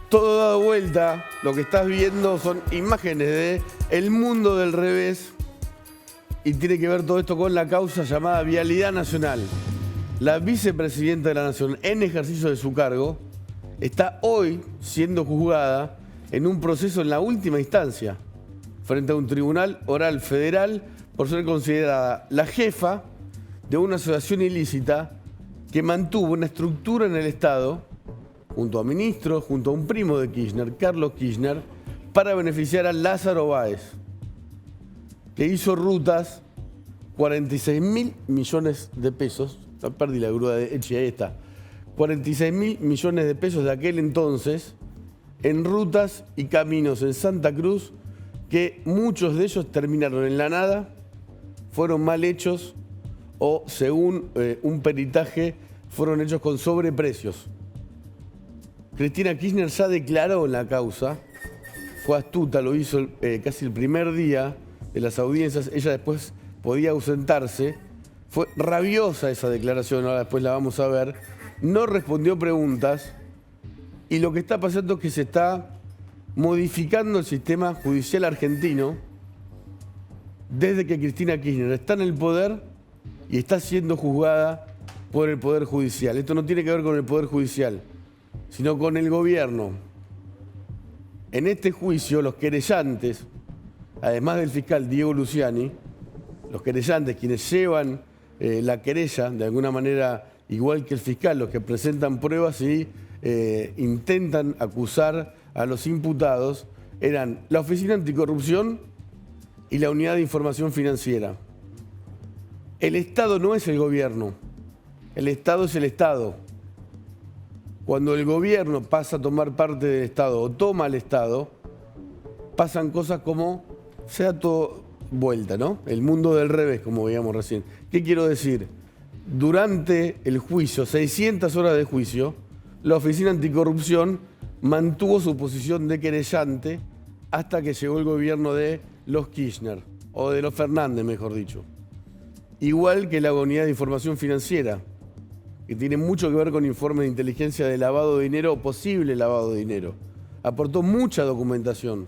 Todo dado vuelta, lo que estás viendo son imágenes de El Mundo del Revés y tiene que ver todo esto con la causa llamada Vialidad Nacional. La vicepresidenta de la Nación, en ejercicio de su cargo, está hoy siendo juzgada en un proceso en la última instancia, frente a un tribunal oral federal, por ser considerada la jefa de una asociación ilícita que mantuvo una estructura en el Estado, junto a ministros, junto a un primo de Kirchner, Carlos Kirchner, para beneficiar a Lázaro Báez, que hizo rutas, 46.000 millones de pesos, no perdí la grúa de Echi, ahí está, 46.000 millones de pesos de aquel entonces, en rutas y caminos en Santa Cruz, que muchos de ellos terminaron en la nada, fueron mal hechos o, según un peritaje, fueron hechos con sobreprecios. Cristina Kirchner ya declaró en la causa, fue astuta, lo hizo casi el primer día de las audiencias, ella después podía ausentarse, fue rabiosa esa declaración, ahora después la vamos a ver, no respondió preguntas y lo que está pasando es que se está modificando el sistema judicial argentino desde que Cristina Kirchner está en el poder y está siendo juzgada por el Poder Judicial. Esto no tiene que ver con el Poder Judicial, sino con el gobierno. En este juicio, los querellantes, además del fiscal Diego Luciani, los querellantes, quienes llevan la querella, de alguna manera, igual que el fiscal, los que presentan pruebas y intentan acusar a los imputados, eran la Oficina Anticorrupción y la Unidad de Información Financiera. El Estado no es el gobierno, el Estado es el Estado. Cuando el gobierno pasa a tomar parte del Estado o toma al Estado, pasan cosas como se da todo vuelta, ¿no? El mundo del revés, como veíamos recién. ¿Qué quiero decir? Durante el juicio, 600 horas de juicio, la Oficina Anticorrupción mantuvo su posición de querellante hasta que llegó el gobierno de los Kirchner, o de los Fernández, mejor dicho. Igual que la Unidad de Información Financiera, que tiene mucho que ver con informes de inteligencia de lavado de dinero o posible lavado de dinero. Aportó mucha documentación.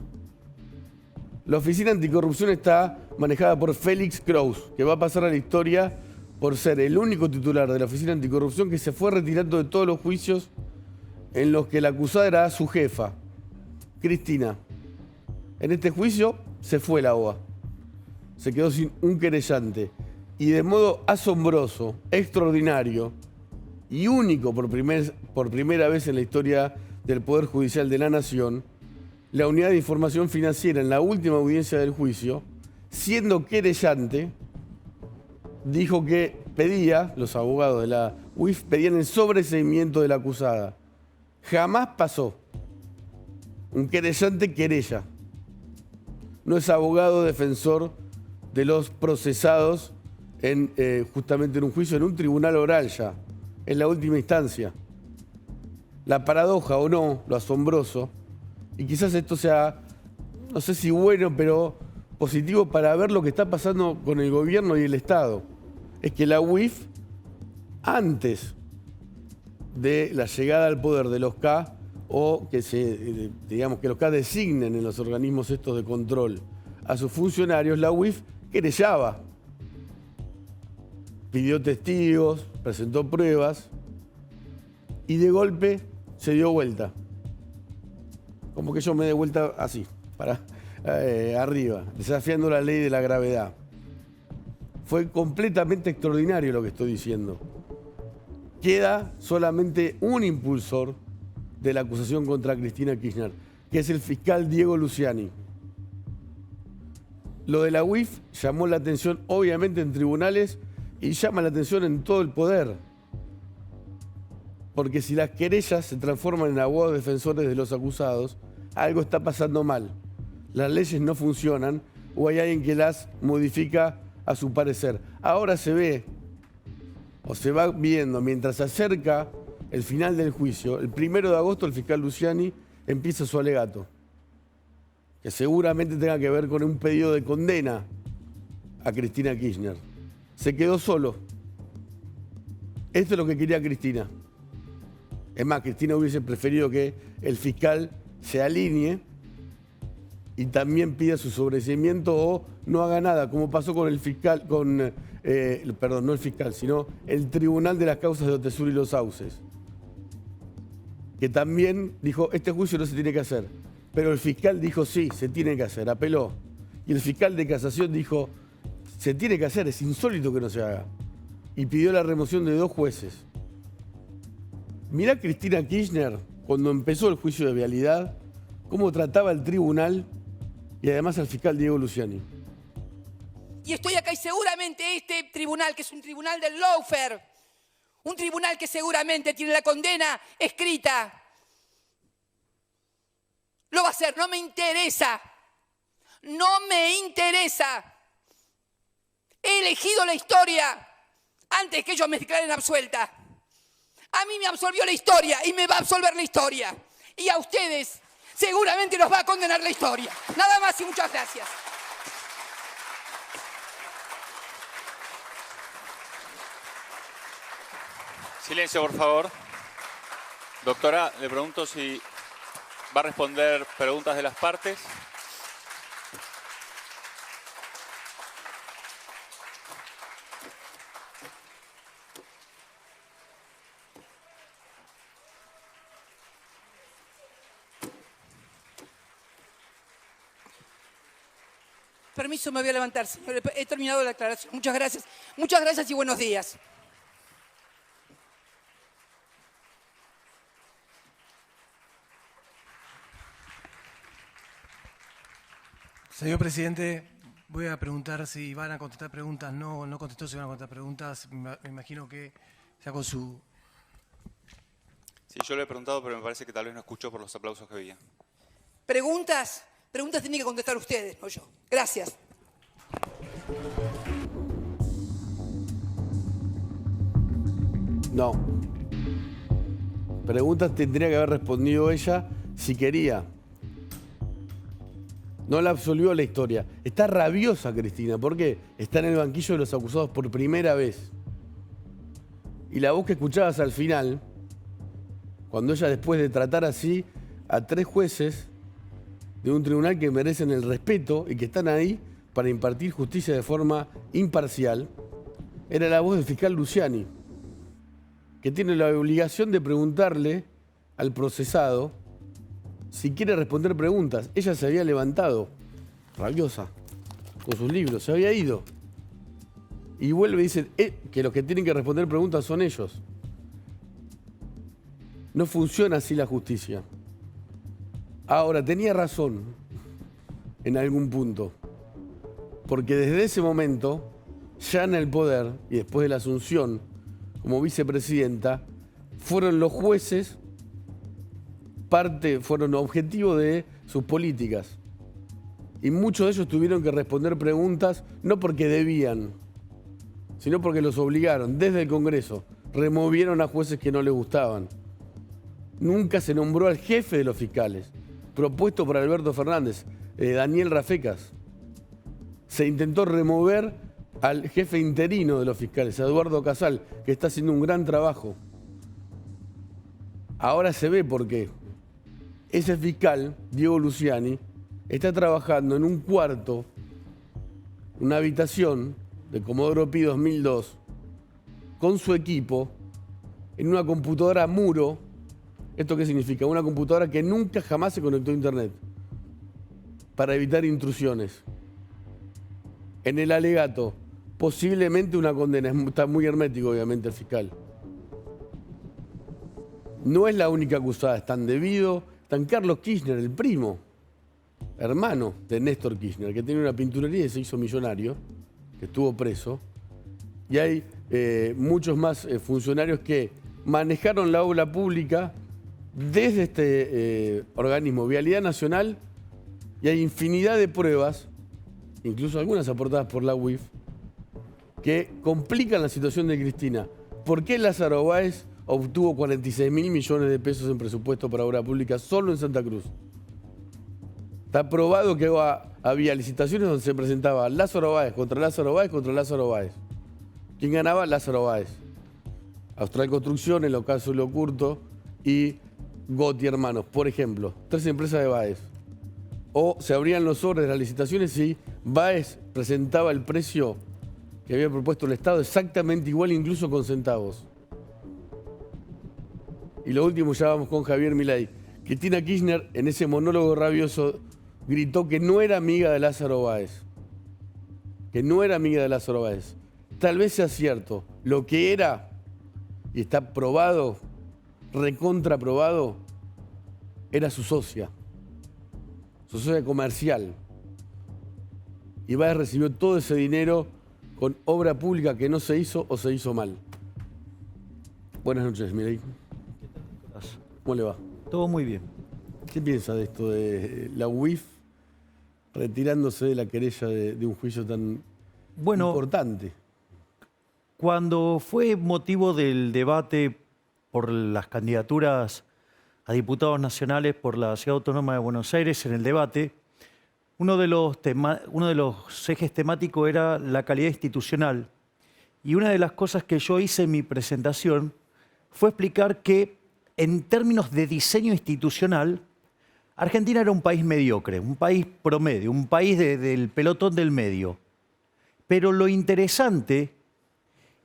La Oficina Anticorrupción está manejada por Félix Kraus, que va a pasar a la historia por ser el único titular de la Oficina Anticorrupción que se fue retirando de todos los juicios en los que la acusada era su jefa, Cristina. En este juicio se fue la OA. Se quedó sin un querellante. Y de modo asombroso, extraordinario y único por primera vez en la historia del Poder Judicial de la Nación, la Unidad de Información Financiera, en la última audiencia del juicio, siendo querellante, dijo que los abogados de la UIF pedían el sobreseimiento de la acusada. Jamás pasó. Un querellante querella. No es abogado defensor de los procesados justamente en un juicio, en un tribunal oral ya, en la última instancia. La paradoja o no, lo asombroso, y quizás esto sea, no sé si bueno, pero positivo para ver lo que está pasando con el gobierno y el Estado, es que la UIF, antes de la llegada al poder de los K, o que digamos que los K designen en los organismos estos de control a sus funcionarios, la UIF querellaba. Pidió testigos, presentó pruebas y de golpe se dio vuelta. Como que yo me dé vuelta así, para arriba, desafiando la ley de la gravedad. Fue completamente extraordinario lo que estoy diciendo. Queda solamente un impulsor de la acusación contra Cristina Kirchner, que es el fiscal Diego Luciani. Lo de la UIF llamó la atención obviamente en tribunales y llama la atención en todo el poder. Porque si las querellas se transforman en abogados defensores de los acusados, algo está pasando mal. Las leyes no funcionan o hay alguien que las modifica a su parecer. Ahora se ve, o se va viendo, mientras se acerca el final del juicio, el 1 de agosto el fiscal Luciani empieza su alegato, que seguramente tenga que ver con un pedido de condena a Cristina Kirchner. Se quedó solo. Esto es lo que quería Cristina. Es más, Cristina hubiese preferido que el fiscal se alinee y también pida su sobreseimiento o no haga nada, como pasó con el fiscal, perdón, no el fiscal, sino el Tribunal de las Causas de Otesur y Los Sauces, que también dijo, este juicio no se tiene que hacer. Pero el fiscal dijo, sí, se tiene que hacer, apeló. Y el fiscal de casación dijo, se tiene que hacer, es insólito que no se haga. Y pidió la remoción de 2 jueces. Mirá a Cristina Kirchner, cuando empezó el juicio de vialidad, cómo trataba el tribunal y además al fiscal Diego Luciani. Y estoy acá y seguramente este tribunal, que es un tribunal del lawfare, un tribunal que seguramente tiene la condena escrita, lo va a hacer. No me interesa. No me interesa. He elegido la historia antes que ellos me declaren absuelta. A mí me absolvió la historia y me va a absolver la historia. Y a ustedes seguramente los va a condenar la historia. Nada más y muchas gracias. Silencio, por favor. Doctora, le pregunto si va a responder preguntas de las partes. Permiso, me voy a levantar, señor. He terminado la aclaración. Muchas gracias y buenos días. Señor presidente, voy a preguntar si van a contestar preguntas. No contestó si van a contestar preguntas. Me imagino que ya con su... Sí, yo le he preguntado, pero me parece que tal vez no escuchó por los aplausos que veía. Preguntas tienen que contestar ustedes, no yo. Gracias. No. Preguntas tendría que haber respondido ella si quería. No la absolvió la historia. Está rabiosa Cristina. ¿Por qué? Está en el banquillo de los acusados por primera vez. Y la voz que escuchabas al final, cuando ella, después de tratar así a 3 jueces de un tribunal que merecen el respeto y que están ahí para impartir justicia de forma imparcial, era la voz del fiscal Luciani, que tiene la obligación de preguntarle al procesado si quiere responder preguntas. Ella se había levantado, rabiosa, con sus libros, se había ido. Y vuelve y dice que los que tienen que responder preguntas son ellos. No funciona así la justicia. Ahora, tenía razón en algún punto, porque desde ese momento, ya en el poder y después de la asunción como vicepresidenta, fueron los jueces fueron objetivo de sus políticas. Y muchos de ellos tuvieron que responder preguntas, no porque debían, sino porque los obligaron. Desde el Congreso removieron a jueces que no les gustaban. Nunca se nombró al jefe de los fiscales, propuesto por Alberto Fernández, Daniel Rafecas. Se intentó remover al jefe interino de los fiscales, Eduardo Casal, que está haciendo un gran trabajo. Ahora se ve por qué. Ese fiscal, Diego Luciani, está trabajando en un cuarto, una habitación de Comodoro Pi 2002, con su equipo, en una computadora muro. ¿Esto qué significa? Una computadora que nunca jamás se conectó a internet, para evitar intrusiones. En el alegato, posiblemente una condena. Está muy hermético, obviamente, el fiscal. No es la única acusada. Están Devido, están Carlos Kirchner, el primo, hermano de Néstor Kirchner, que tiene una pinturería y se hizo millonario, que estuvo preso. Y hay muchos más funcionarios que manejaron la obra pública desde este organismo, Vialidad Nacional, y hay infinidad de pruebas, incluso algunas aportadas por la UIF, que complican la situación de Cristina. ¿Por qué Lázaro Báez obtuvo 46.000 millones de pesos en presupuesto para obra pública solo en Santa Cruz? Está probado que había licitaciones donde se presentaba Lázaro Báez contra Lázaro Báez contra Lázaro Báez. ¿Quién ganaba? Lázaro Báez. Austral Construcción, el Ocaso Lo Curto y Gotti Hermanos, por ejemplo, 3 empresas de Baez. O se abrían los sobres de las licitaciones y Baez presentaba el precio que había propuesto el Estado exactamente igual, incluso con centavos. Y lo último, ya vamos con Javier Milei. Cristina Kirchner, en ese monólogo rabioso, gritó que no era amiga de Lázaro Báez. Que no era amiga de Lázaro Báez. Tal vez sea cierto. Lo que era, y está probado, recontraprobado, era su socia comercial. Y Báez recibió todo ese dinero con obra pública que no se hizo o se hizo mal. Buenas noches, Milei. ¿Cómo le va? Todo muy bien. ¿Qué piensa de esto de la UIF retirándose de la querella de un juicio tan importante? Cuando fue motivo del debate por las candidaturas a diputados nacionales por la Ciudad Autónoma de Buenos Aires, en el debate, uno de los ejes temáticos era la calidad institucional. Y una de las cosas que yo hice en mi presentación fue explicar que en términos de diseño institucional, Argentina era un país mediocre, un país promedio, un país del pelotón del medio. Pero lo interesante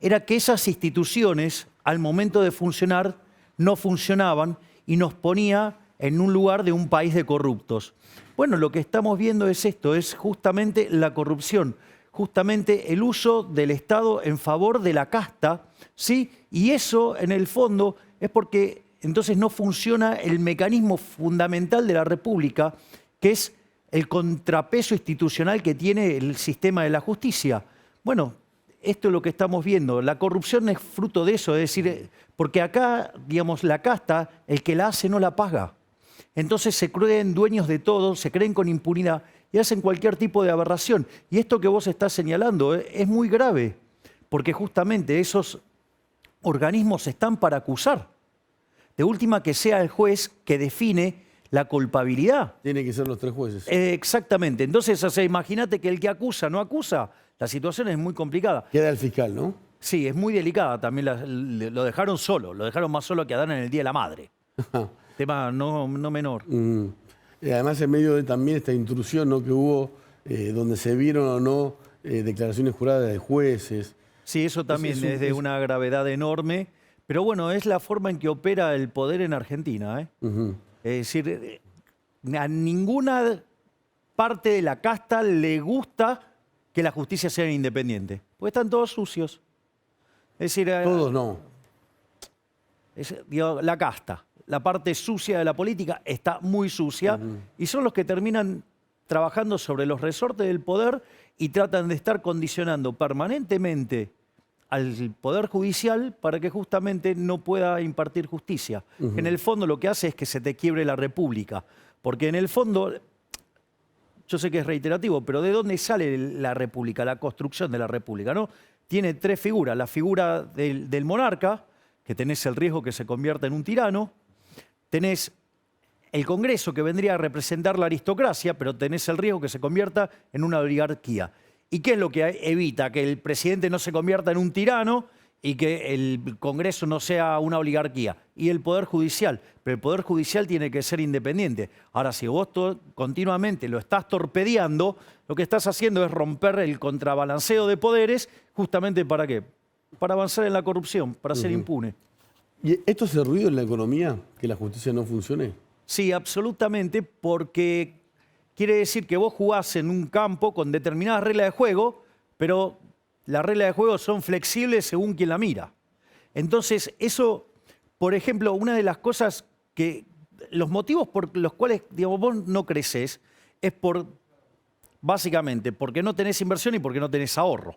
era que esas instituciones, al momento de funcionar, no funcionaban y nos ponía en un lugar de un país de corruptos. Bueno, lo que estamos viendo es esto, es justamente la corrupción, justamente el uso del Estado en favor de la casta, ¿sí? Y eso, en el fondo, es porque entonces no funciona el mecanismo fundamental de la República, que es el contrapeso institucional que tiene el sistema de la justicia. Bueno, esto es lo que estamos viendo. La corrupción es fruto de eso, es decir, porque acá, digamos, la casta, el que la hace no la paga. Entonces se creen dueños de todo, se creen con impunidad y hacen cualquier tipo de aberración. Y esto que vos estás señalando es muy grave, porque justamente esos organismos están para acusar. De última, que sea el juez que define la culpabilidad. Tienen que ser los 3 jueces. Exactamente. Entonces, o sea, imagínate que el que acusa no acusa. La situación es muy complicada. Queda el fiscal, ¿no? Sí, es muy delicada. También lo dejaron solo. Lo dejaron más solo que a Adán en el Día de la Madre. Tema no menor. Además, en medio de también esta intrusión, ¿no?, que hubo, donde se vieron o no declaraciones juradas de jueces. Sí, eso también es de una gravedad enorme. Pero bueno, es la forma en que opera el poder en Argentina, ¿eh? Es decir, a ninguna parte de la casta le gusta que la justicia sea independiente, porque están todos sucios. Es decir, todos no. Digo, la casta, la parte sucia de la política está muy sucia y son los que terminan trabajando sobre los resortes del poder y tratan de estar condicionando permanentemente al Poder Judicial para que justamente no pueda impartir justicia. En el fondo lo que hace es que se te quiebre la República, porque en el fondo, yo sé que es reiterativo, pero ¿de dónde sale la República, la construcción de la República, ¿no? Tiene 3 figuras, la figura del monarca, que tenés el riesgo que se convierta en un tirano, tenés el Congreso, que vendría a representar la aristocracia, pero tenés el riesgo que se convierta en una oligarquía. ¿Y qué es lo que evita? Que el presidente no se convierta en un tirano y que el Congreso no sea una oligarquía. Y el Poder Judicial. Pero el Poder Judicial tiene que ser independiente. Ahora, si vos continuamente lo estás torpedeando, lo que estás haciendo es romper el contrabalanceo de poderes, justamente ¿para qué? Para avanzar en la corrupción, para ser impune. ¿Y esto hace ruido en la economía, que la justicia no funcione? Sí, absolutamente, porque quiere decir que vos jugás en un campo con determinadas reglas de juego, pero las reglas de juego son flexibles según quien la mira. Entonces, eso, por ejemplo, una de las cosas que, los motivos por los cuales, digamos, vos no creces es básicamente, porque no tenés inversión y porque no tenés ahorro.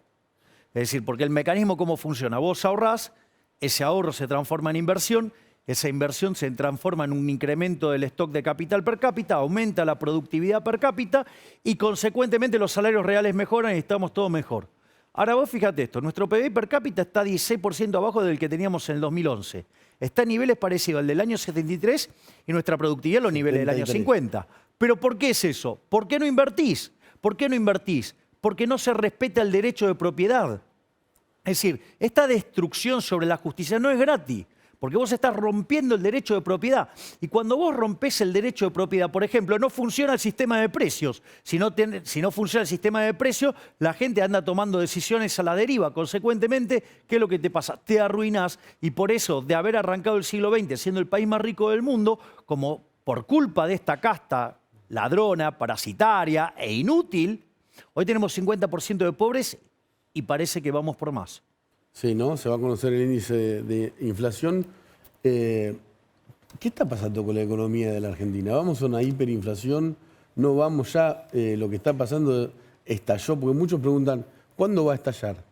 Es decir, porque el mecanismo, ¿cómo funciona? Vos ahorrás, ese ahorro se transforma en inversión, esa inversión se transforma en un incremento del stock de capital per cápita, aumenta la productividad per cápita y consecuentemente los salarios reales mejoran y estamos todos mejor. Ahora vos fíjate esto, nuestro PBI per cápita está 16% abajo del que teníamos en el 2011. Está a niveles parecidos al del año 73 y nuestra productividad a los niveles del año 50. ¿Pero por qué es eso? ¿Por qué no invertís? ¿Por qué no invertís? Porque no se respeta el derecho de propiedad. Es decir, esta destrucción sobre la justicia no es gratis. porque vos estás rompiendo el derecho de propiedad. Y cuando vos rompés el derecho de propiedad, por ejemplo, no funciona el sistema de precios. Si no funciona el sistema de precios, la gente anda tomando decisiones a la deriva. Consecuentemente, ¿qué es lo que te pasa? Te arruinás, y por eso, de haber arrancado el siglo XX siendo el país más rico del mundo, como por culpa de esta casta ladrona, parasitaria e inútil, hoy tenemos 50% de pobres y parece que vamos por más. Sí, ¿no? Se va a conocer el índice de inflación. ¿Qué está pasando con la economía de la Argentina? ¿Vamos a una hiperinflación? ¿No vamos ya? Lo que está pasando estalló, porque muchos preguntan, ¿cuándo va a estallar?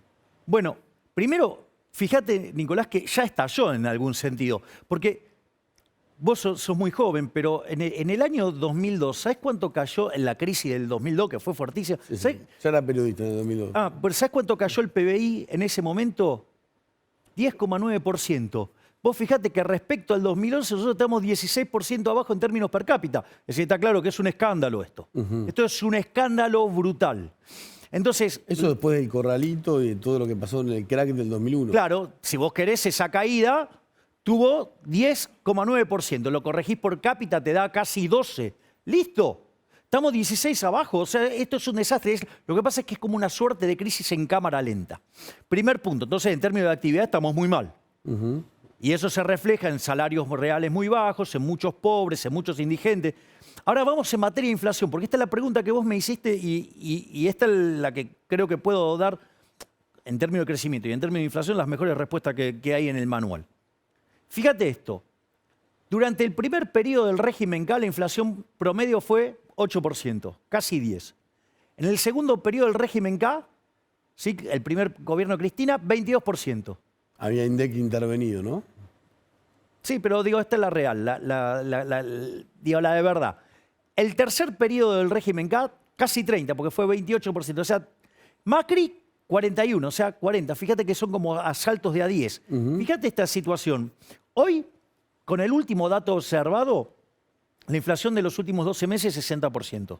Bueno, primero, fíjate, Nicolás, que ya estalló en algún sentido, porque vos sos muy joven, pero en el año 2002, ¿sabés cuánto cayó en la crisis del 2002, que fue fuertísima? Sí, sí. Ya era periodista en el 2002. Pero ¿sabés cuánto cayó el PBI en ese momento? 10,9%. Vos fijate que respecto al 2011 nosotros estamos 16% abajo en términos per cápita. Es decir, está claro que es un escándalo esto. Esto es un escándalo brutal. Entonces, eso después del corralito y de todo lo que pasó en el crack del 2001. Claro, si vos querés esa caída, tuvo 10,9%. Lo corregís por cápita, te da casi 12. ¡Listo! Estamos 16 abajo. O sea, esto es un desastre. Lo que pasa es que es como una suerte de crisis en cámara lenta. Primer punto. Entonces, en términos de actividad, estamos muy mal. Y eso se refleja en salarios reales muy bajos, en muchos pobres, en muchos indigentes. Ahora vamos en materia de inflación, porque esta es la pregunta que vos me hiciste y esta es la que creo que puedo dar en términos de crecimiento y en términos de inflación las mejores respuestas que hay en el manual. Fíjate esto, durante el primer periodo del régimen K la inflación promedio fue 8%, casi 10%. En el segundo periodo del régimen K, ¿sí? El primer gobierno de Cristina, 22%. Había INDEC intervenido, ¿no? Sí, pero digo, esta es la real, la de verdad. El tercer periodo del régimen K, casi 30%, porque fue 28%. O sea, Macri, 41%, o sea, 40%. Fíjate que son como asaltos de a 10. Fíjate esta situación. Hoy, con el último dato observado, la inflación de los últimos 12 meses es 60%.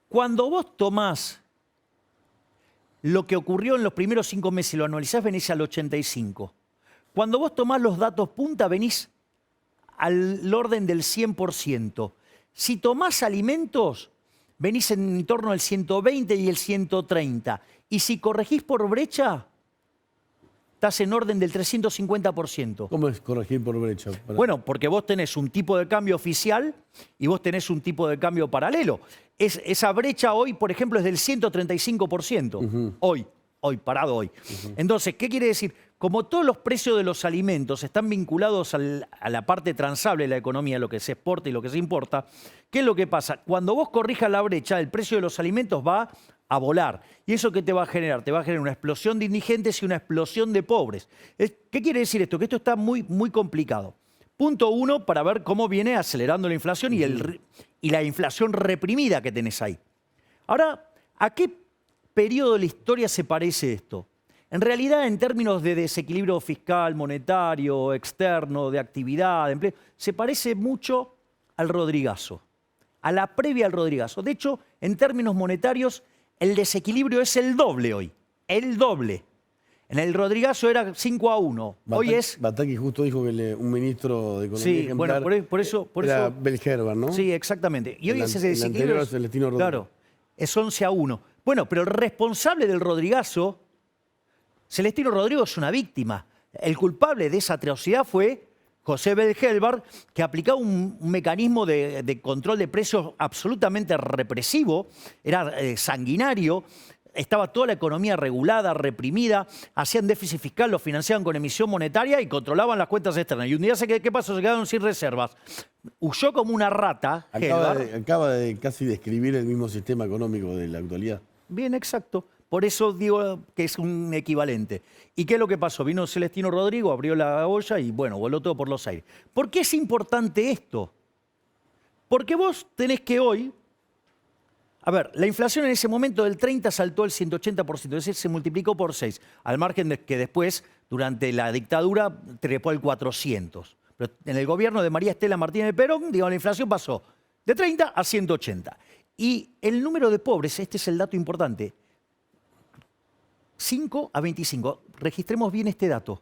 Cuando vos tomás lo que ocurrió en los primeros 5 meses y lo analizás, venís al 85%. Cuando vos tomás los datos punta, venís al orden del 100%. Si tomás alimentos, venís en torno al 120 y el 130. Y si corregís por brecha, estás en orden del 350%. ¿Cómo es corregir por brecha? Bueno, porque vos tenés un tipo de cambio oficial y vos tenés un tipo de cambio paralelo. Esa brecha hoy, por ejemplo, es del 135%. Hoy, parado hoy. Entonces, ¿qué quiere decir? Como todos los precios de los alimentos están vinculados a la parte transable de la economía, lo que se exporta y lo que se importa, ¿qué es lo que pasa? Cuando vos corrijas la brecha, el precio de los alimentos va a volar. ¿Y eso qué te va a generar? Te va a generar una explosión de indigentes y una explosión de pobres. ¿Qué quiere decir esto? Que esto está muy, muy complicado. Punto 1, para ver cómo viene acelerando la inflación y la inflación reprimida que tenés ahí. Ahora, ¿a qué periodo de la historia se parece esto? En realidad, en términos de desequilibrio fiscal, monetario, externo, de actividad, de empleo, se parece mucho al Rodrigazo, a la previa al Rodrigazo. De hecho, en términos monetarios, el desequilibrio es el doble hoy, el doble. En el Rodrigazo era 5-1, hoy es... Bataki justo dijo que un ministro de Economía Sí, ejemplar bueno, por eso era Belgerber, ¿no? Sí, exactamente. Y hoy ese desequilibrio... anterior a Celestino Rodríguez. Claro, es 11-1. Bueno, pero el responsable del Rodrigazo, Celestino Rodríguez, es una víctima. El culpable de esa atrocidad fue José Belgelbar, que aplicaba un mecanismo de control de precios absolutamente represivo, era sanguinario, estaba toda la economía regulada, reprimida, hacían déficit fiscal, lo financiaban con emisión monetaria y controlaban las cuentas externas. Y un día, ¿qué pasó? Se quedaron sin reservas. Huyó como una rata. Acaba de casi describir el mismo sistema económico de la actualidad. Bien, exacto. Por eso digo que es un equivalente. ¿Y qué es lo que pasó? Vino Celestino Rodrigo, abrió la olla y, bueno, voló todo por los aires. ¿Por qué es importante esto? Porque vos tenés que hoy... A ver, la inflación en ese momento del 30 saltó al 180%, es decir, se multiplicó por 6, al margen de que después, durante la dictadura, trepó al 400. Pero en el gobierno de María Estela Martínez de Perón, digamos, la inflación pasó de 30 a 180. Y el número de pobres, este es el dato importante, 5 a 25. Registremos bien este dato.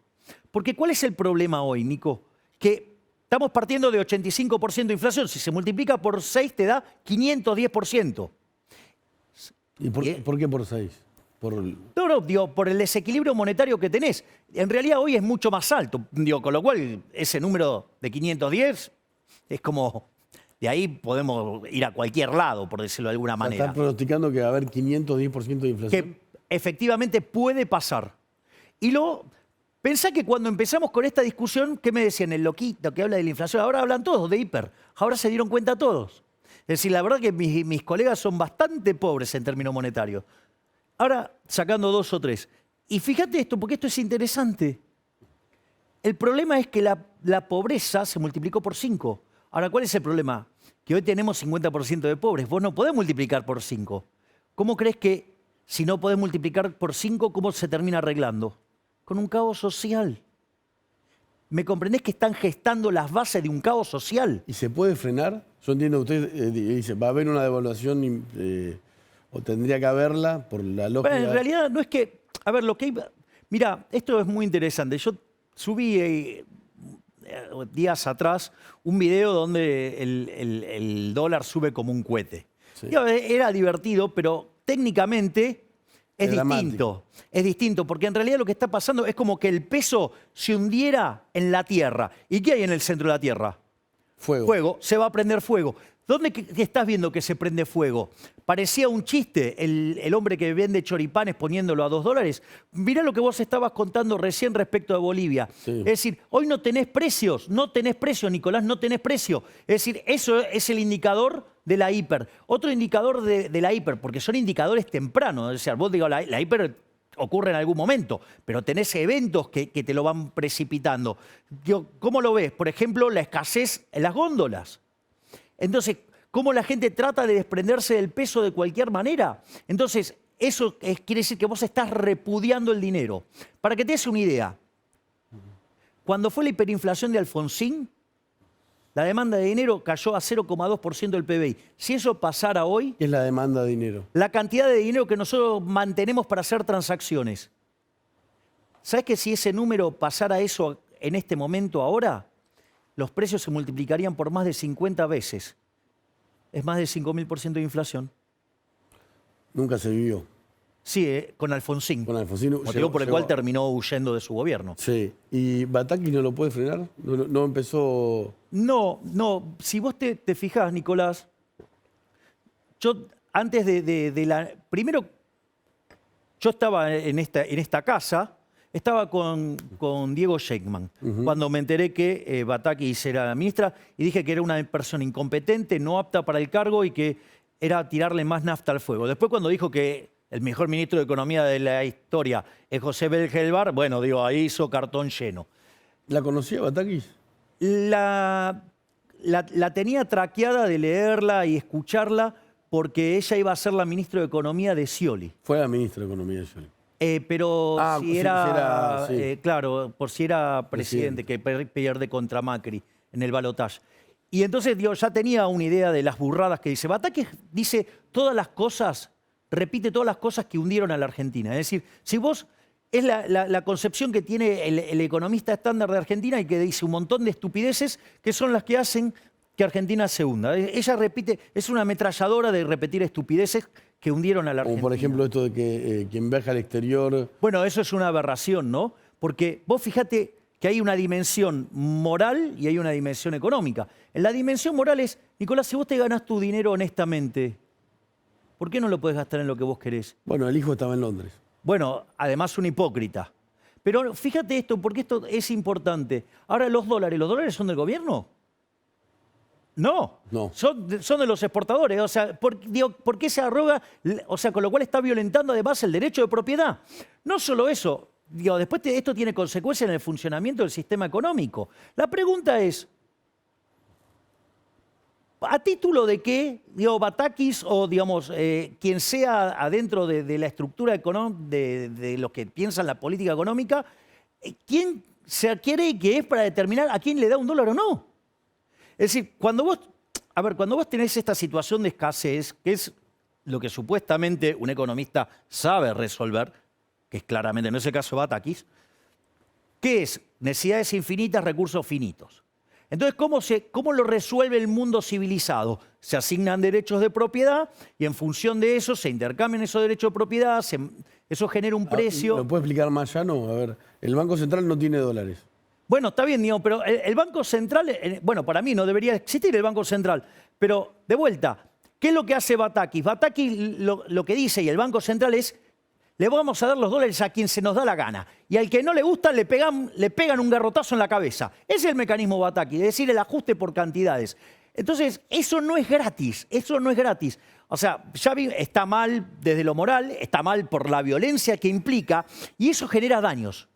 Porque ¿cuál es el problema hoy, Nico? Que estamos partiendo de 85% de inflación. Si se multiplica por 6 te da 510%. ¿Y por qué por 6? No, digo, por el desequilibrio monetario que tenés. En realidad hoy es mucho más alto. Digo, con lo cual ese número de 510 es como... De ahí podemos ir a cualquier lado, por decirlo de alguna manera. Están pronosticando que va a haber 510% de inflación. Que efectivamente puede pasar. Y luego, pensá que cuando empezamos con esta discusión, ¿qué me decían? El loquito que habla de la inflación. Ahora hablan todos de hiper. Ahora se dieron cuenta todos. Es decir, la verdad que mis colegas son bastante pobres en términos monetarios. Ahora, sacando 2 o 3. Y fíjate esto, porque esto es interesante. El problema es que la pobreza se multiplicó por 5. Ahora, ¿cuál es el problema? Que hoy tenemos 50% de pobres. Vos no podés multiplicar por 5. ¿Cómo crees que si no podés multiplicar por 5, cómo se termina arreglando? Con un caos social. ¿Me comprendés que están gestando las bases de un caos social? ¿Y se puede frenar? Yo entiendo que usted dice, va a haber una devaluación o tendría que haberla por la lógica. Bueno, en realidad no es que... A ver, lo que... Mira, esto es muy interesante. Yo subí días atrás un video donde el dólar sube como un cohete. Sí. Era divertido, pero técnicamente es dramático. distinto. Es distinto, porque en realidad lo que está pasando es como que el peso se hundiera en la tierra. ¿Y qué hay en el centro de la tierra? Fuego. Fuego, se va a prender fuego. ¿Dónde estás viendo que se prende fuego? Parecía un chiste el hombre que vende choripanes poniéndolo a $2. Mirá lo que vos estabas contando recién respecto de Bolivia. Sí. Es decir, hoy no tenés precios, Nicolás, no tenés precio. Es decir, eso es el indicador de la hiper. Otro indicador de la hiper, porque son indicadores tempranos. Es decir, vos digo, la hiper ocurre en algún momento, pero tenés eventos que te lo van precipitando. ¿Cómo lo ves? Por ejemplo, la escasez en las góndolas. Entonces, ¿cómo la gente trata de desprenderse del peso de cualquier manera? Entonces, eso quiere decir que vos estás repudiando el dinero. Para que te des una idea, cuando fue la hiperinflación de Alfonsín, la demanda de dinero cayó a 0,2% del PBI. Si eso pasara hoy, ¿Qué es la demanda de dinero? la cantidad de dinero que nosotros mantenemos para hacer transacciones. ¿Sabes que si ese número pasara eso en este momento ahora, los precios se multiplicarían por más de 50 veces? Es más de 5.000% de inflación. Nunca se vivió. Sí, con Alfonsín. Con Alfonsín Motivo por el cual terminó huyendo de su gobierno. Sí. ¿Y Bataki no lo puede frenar? ¿No empezó...? No. Si vos te fijás, Nicolás, yo antes de la... Primero, yo estaba en esta casa, estaba con Diego Sheikman, cuando me enteré que Bataki era la ministra, y dije que era una persona incompetente, no apta para el cargo y que era tirarle más nafta al fuego. Después cuando dijo que el mejor ministro de Economía de la historia es José Belgelbar, bueno, digo, ahí hizo cartón lleno. ¿La conocía Bataki? La tenía traqueada de leerla y escucharla porque ella iba a ser la ministra de Economía de Scioli. Fue la ministra de Economía de Scioli. Pero si era, sí. claro, por si era presidente, que pierde contra Macri en el balotaje. Y entonces ya tenía una idea de las burradas que dice. Bataki dice todas las cosas, repite todas las cosas que hundieron a la Argentina. Es decir, si vos, es la concepción que tiene el economista estándar de Argentina y que dice un montón de estupideces que son las que hacen que Argentina se hunda. Ella repite, es una ametralladora de repetir estupideces que hundieron a la Argentina. Como por ejemplo esto de que quien viaja al exterior... Bueno, eso es una aberración, ¿no? Porque vos fíjate que hay una dimensión moral y hay una dimensión económica. En la dimensión moral es, Nicolás, si vos te ganás tu dinero honestamente, ¿por qué no lo podés gastar en lo que vos querés? Bueno, el hijo estaba en Londres. Bueno, además un hipócrita. Pero fíjate esto, porque esto es importante. Ahora ¿los dólares son del gobierno? No, son de los exportadores. O sea, ¿por qué se arroga? O sea, con lo cual está violentando además el derecho de propiedad. No solo eso, después esto tiene consecuencias en el funcionamiento del sistema económico. La pregunta es, ¿a título de qué, Batakis o, quien sea adentro de la estructura de los que piensan la política económica, quién se quiere que es para determinar a quién le da un dólar o no? Es decir, cuando vos tenés esta situación de escasez, que es lo que supuestamente un economista sabe resolver, que es claramente no es el caso de Batakis, ¿Qué es? Necesidades infinitas, recursos finitos. Entonces, ¿cómo lo resuelve el mundo civilizado? Se asignan derechos de propiedad y en función de eso se intercambian esos derechos de propiedad, eso genera un precio. ¿Lo puede explicar más llano? A ver, el Banco Central no tiene dólares. Bueno, está bien, Diego, pero el Banco Central, bueno, para mí no debería existir el Banco Central, pero de vuelta, ¿qué es lo que hace Batakis? Batakis lo que dice y el Banco Central es, le vamos a dar los dólares a quien se nos da la gana. Y al que no le gusta le pegan un garrotazo en la cabeza. Ese es el mecanismo Batakis, es decir, el ajuste por cantidades. Entonces, eso no es gratis, eso no es gratis. O sea, ya está mal desde lo moral, está mal por la violencia que implica y eso genera daños.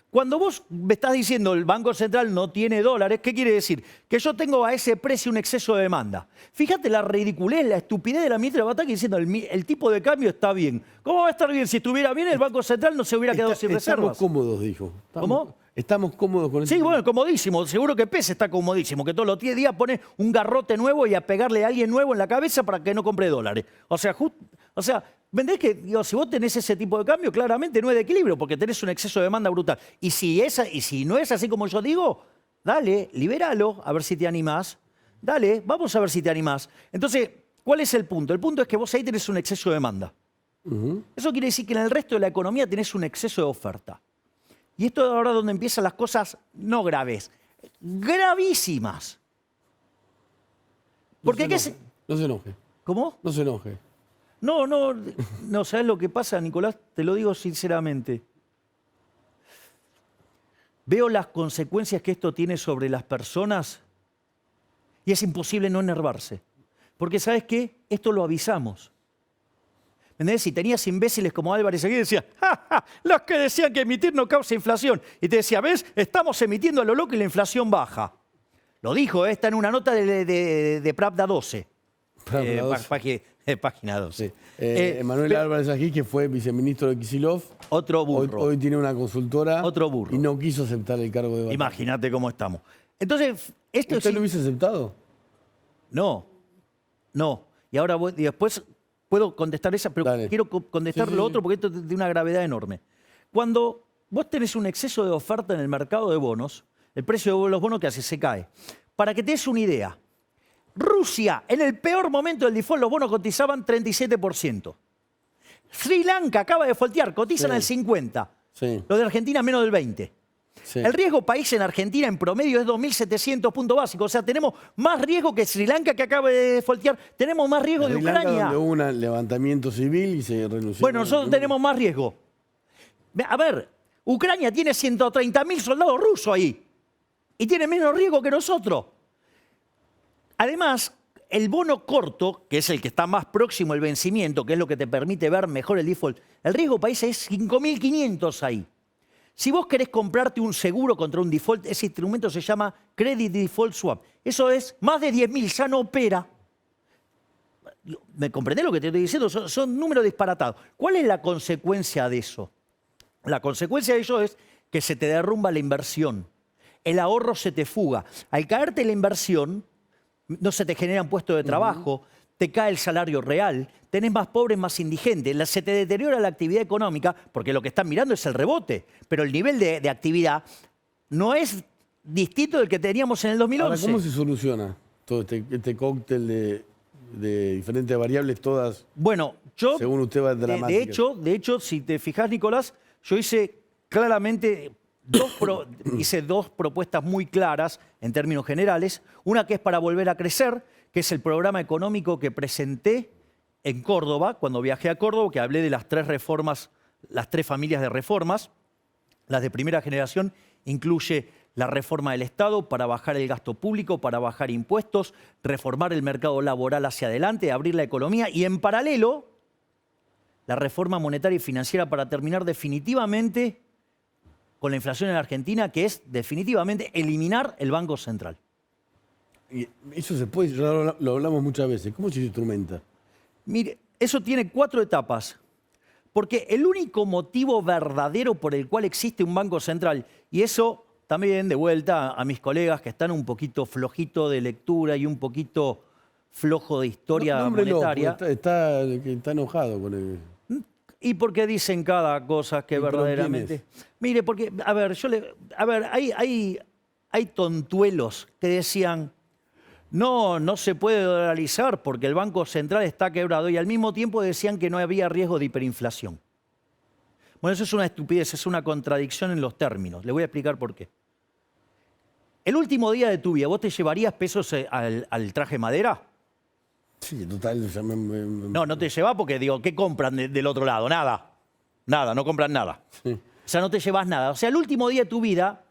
Cuando vos me estás diciendo el Banco Central no tiene dólares, ¿qué quiere decir? Que yo tengo a ese precio un exceso de demanda. Fíjate la ridiculez, la estupidez de la ministra Batakis diciendo el tipo de cambio está bien. ¿Cómo va a estar bien? Si estuviera bien, el Banco Central no se hubiera quedado sin reservas. Estamos cómodos, dijo. ¿Cómo? Estamos cómodos con eso. Sí, bueno, comodísimo. Seguro que Pez está comodísimo, que todos los 10 días pone un garrote nuevo y a pegarle a alguien nuevo en la cabeza para que no compre dólares. O sea, ¿vendés que si vos tenés ese tipo de cambio, claramente no es de equilibrio, porque tenés un exceso de demanda brutal. Y si no es así como yo digo, dale, libéralo, a ver si te animás. Dale, vamos a ver si te animás. Entonces, ¿cuál es el punto? El punto es que vos ahí tenés un exceso de demanda. Eso quiere decir que en el resto de la economía tenés un exceso de oferta. Y esto es ahora donde empiezan las cosas no graves, gravísimas. Porque no se enoje. ¿Cómo? No se enoje. No, ¿sabes lo que pasa, Nicolás? Te lo digo sinceramente. Veo las consecuencias que esto tiene sobre las personas y es imposible no enervarse. Porque, ¿sabes qué? Esto lo avisamos. ¿Me entendés? Si tenías imbéciles como Álvarez aquí, decía, ¡ja, ja! Los que decían que emitir no causa inflación. Y te decía, ¿ves? Estamos emitiendo a lo loco y la inflación baja. Lo dijo, está en una nota de Pravda 12. Pravda 12. Página 12. Sí. Manuel Álvarez aquí, que fue viceministro de Kicillof. Otro burro. Hoy tiene una consultora. Otro burro. Y no quiso aceptar el cargo de Batakis. Imagínate cómo estamos. Entonces, ¿Usted lo hubiese aceptado? No. Y ahora y después puedo contestar esa, pero Dale. quiero contestar lo otro porque esto es de una gravedad enorme. Cuando vos tenés un exceso de oferta en el mercado de bonos, el precio de los bonos que hace se cae. Para que te des una idea, Rusia, en el peor momento del default, los bonos cotizaban 37%. Sri Lanka acaba de defaultear, cotizan al 50%. Sí. Los de Argentina menos del 20%. Sí. El riesgo país en Argentina en promedio es 2.700 puntos básicos. O sea, tenemos más riesgo que Sri Lanka que acaba de defaultear. Tenemos más riesgo de Sri Lanka, Ucrania. donde hubo un levantamiento civil y se renunció. Bueno, nosotros tenemos más riesgo. A ver, Ucrania tiene 130.000 soldados rusos ahí. Y tiene menos riesgo que nosotros. Además, el bono corto, que es el que está más próximo al vencimiento, que es lo que te permite ver mejor el default, el riesgo país es 5.500 ahí. Si vos querés comprarte un seguro contra un default, ese instrumento se llama Credit Default Swap. Eso es más de 10.000, ya no opera. ¿Me comprendés lo que te estoy diciendo? Son números disparatados. ¿Cuál es la consecuencia de eso? La consecuencia de ello es que se te derrumba la inversión. El ahorro se te fuga. Al caerte la inversión, no se te generan puestos de trabajo, te cae el salario real, tenés más pobres, más indigentes, se te deteriora la actividad económica, porque lo que están mirando es el rebote, pero el nivel de actividad no es distinto del que teníamos en el 2011. Ahora, ¿cómo se soluciona todo este cóctel de diferentes variables, todas, bueno, yo, según usted, va dramáticas? de hecho, si te fijas, Nicolás, yo hice claramente hice dos propuestas muy claras en términos generales. Una que es para volver a crecer, que es el programa económico que presenté en Córdoba, cuando viajé a Córdoba, que hablé de las 3 reformas, las 3 familias de reformas. Las de primera generación incluye la reforma del Estado para bajar el gasto público, para bajar impuestos, reformar el mercado laboral hacia adelante, abrir la economía y en paralelo la reforma monetaria y financiera para terminar definitivamente con la inflación en Argentina, que es definitivamente eliminar el Banco Central. Y eso se puede, ya lo hablamos muchas veces. ¿Cómo se instrumenta? Mire, eso tiene 4 etapas. Porque el único motivo verdadero por el cual existe un Banco Central, y eso también de vuelta a mis colegas que están un poquito flojito de lectura y un poquito flojo de historia monetaria. Está enojado con él. Y porque dicen cada cosa que ¿Y pero verdaderamente... quiénes? Mire, porque, a ver, hay tontuelos que decían, no se puede dolarizar porque el Banco Central está quebrado, y al mismo tiempo decían que no había riesgo de hiperinflación. Bueno, eso es una estupidez, es una contradicción en los términos. Le voy a explicar por qué. El último día de tu vida, ¿vos te llevarías pesos al traje madera? Sí, total, ya No te llevas porque, digo, ¿qué compran del otro lado? Nada. Nada, no compran nada. Sí. O sea, no te llevas nada. O sea, el último día de tu vida,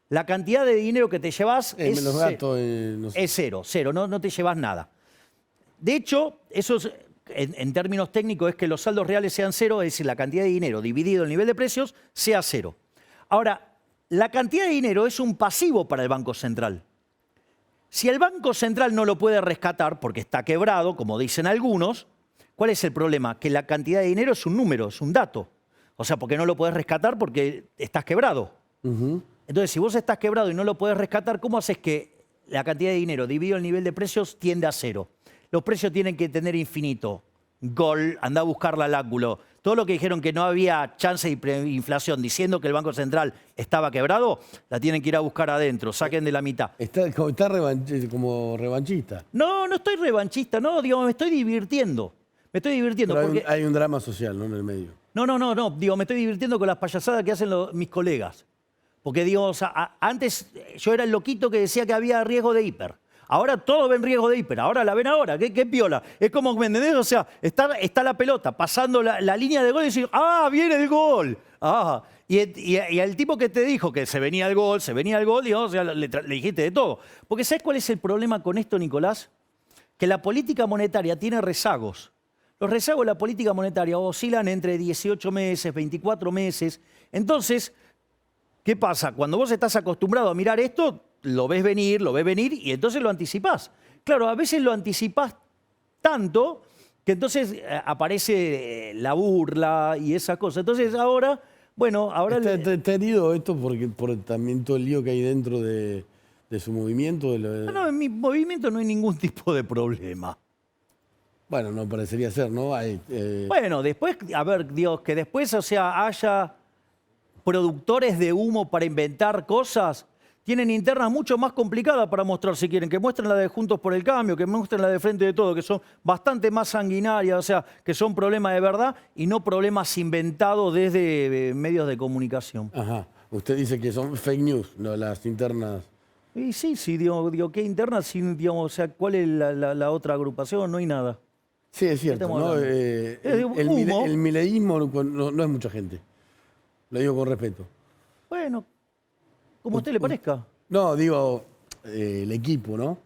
la cantidad de dinero que te llevas me los gasto, no sé. es cero, no te llevas nada. De hecho, eso es, en términos técnicos es que los saldos reales sean cero, es decir, la cantidad de dinero dividido el nivel de precios sea cero. Ahora, la cantidad de dinero es un pasivo para el Banco Central. Si el Banco Central no lo puede rescatar porque está quebrado, como dicen algunos, ¿cuál es el problema? Que la cantidad de dinero es un número, es un dato. O sea, porque no lo puedes rescatar porque estás quebrado. Entonces, si vos estás quebrado y no lo puedes rescatar, ¿cómo haces que la cantidad de dinero dividido el nivel de precios tiende a cero? Los precios tienen que tener infinito. Gol, anda a buscarla al ángulo. Todo lo que dijeron que no había chance de inflación diciendo que el Banco Central estaba quebrado, la tienen que ir a buscar adentro, saquen de la mitad. Está como revanchista. No estoy revanchista, no, digo, me estoy divirtiendo. Me estoy divirtiendo Pero porque... hay un drama social, ¿no? En el medio. No, digo, me estoy divirtiendo con las payasadas que hacen mis colegas. Porque, digo, o sea, antes yo era el loquito que decía que había riesgo de hiper. Ahora todos ven riesgo de hiper, ahora la ven ahora, qué piola. Es como, ¿me entendés? O sea, está la pelota pasando la línea de gol y decir, ¡ah, viene el gol! Ah, y al tipo que te dijo que se venía el gol, digamos, o sea, le dijiste de todo. Porque ¿sabes cuál es el problema con esto, Nicolás? Que la política monetaria tiene rezagos. Los rezagos de la política monetaria oscilan entre 18 meses, 24 meses. Entonces, ¿qué pasa? Cuando vos estás acostumbrado a mirar esto, lo ves venir y entonces lo anticipás. Claro, a veces lo anticipás tanto que entonces aparece la burla y esa cosa. Entonces ahora, bueno, ahora... ¿Está herido esto por también todo el lío que hay dentro de su movimiento? No, en mi movimiento no hay ningún tipo de problema. Bueno, no parecería ser, ¿no? Bueno, después, a ver, Dios, que después, o sea, haya productores de humo para inventar cosas, tienen internas mucho más complicadas para mostrar, si quieren, que muestren la de Juntos por el Cambio, que muestren la de Frente de Todo, que son bastante más sanguinarias, o sea, que son problemas de verdad y no problemas inventados desde medios de comunicación. Ajá. Usted dice que son fake news, ¿no? Las internas. Y sí, digo, ¿qué internas? Digamos, o sea, ¿cuál es la otra agrupación? No hay nada. Sí, es cierto, ¿no? El mileísmo no es mucha gente. Lo digo con respeto. Bueno, como a usted le parezca. No, digo, el equipo, ¿no?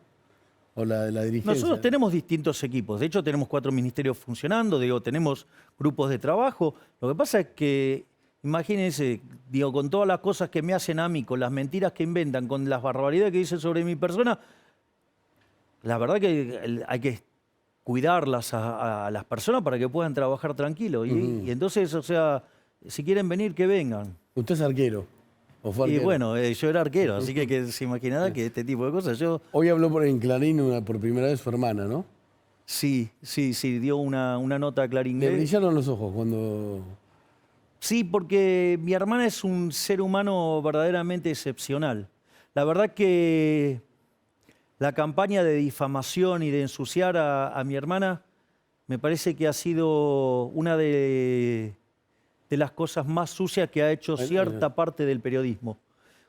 O la dirigencia. Nosotros tenemos distintos equipos. De hecho, tenemos 4 ministerios funcionando, digo, tenemos grupos de trabajo. Lo que pasa es que, imagínense, digo, con todas las cosas que me hacen a mí, con las mentiras que inventan, con las barbaridades que dicen sobre mi persona, la verdad que hay que cuidarlas a las personas para que puedan trabajar tranquilos. Y entonces, o sea, si quieren venir, que vengan. Usted es arquero. ¿O fue arquero? Y bueno, yo era arquero, así que se imaginará que este tipo de cosas yo... Hoy habló en Clarín por primera vez su hermana, ¿no? Sí, dio una nota a Clarín. Le brillaron los ojos cuando... Sí, porque mi hermana es un ser humano verdaderamente excepcional. La verdad que la campaña de difamación y de ensuciar a mi hermana me parece que ha sido una de las cosas más sucias que ha hecho cierta parte del periodismo.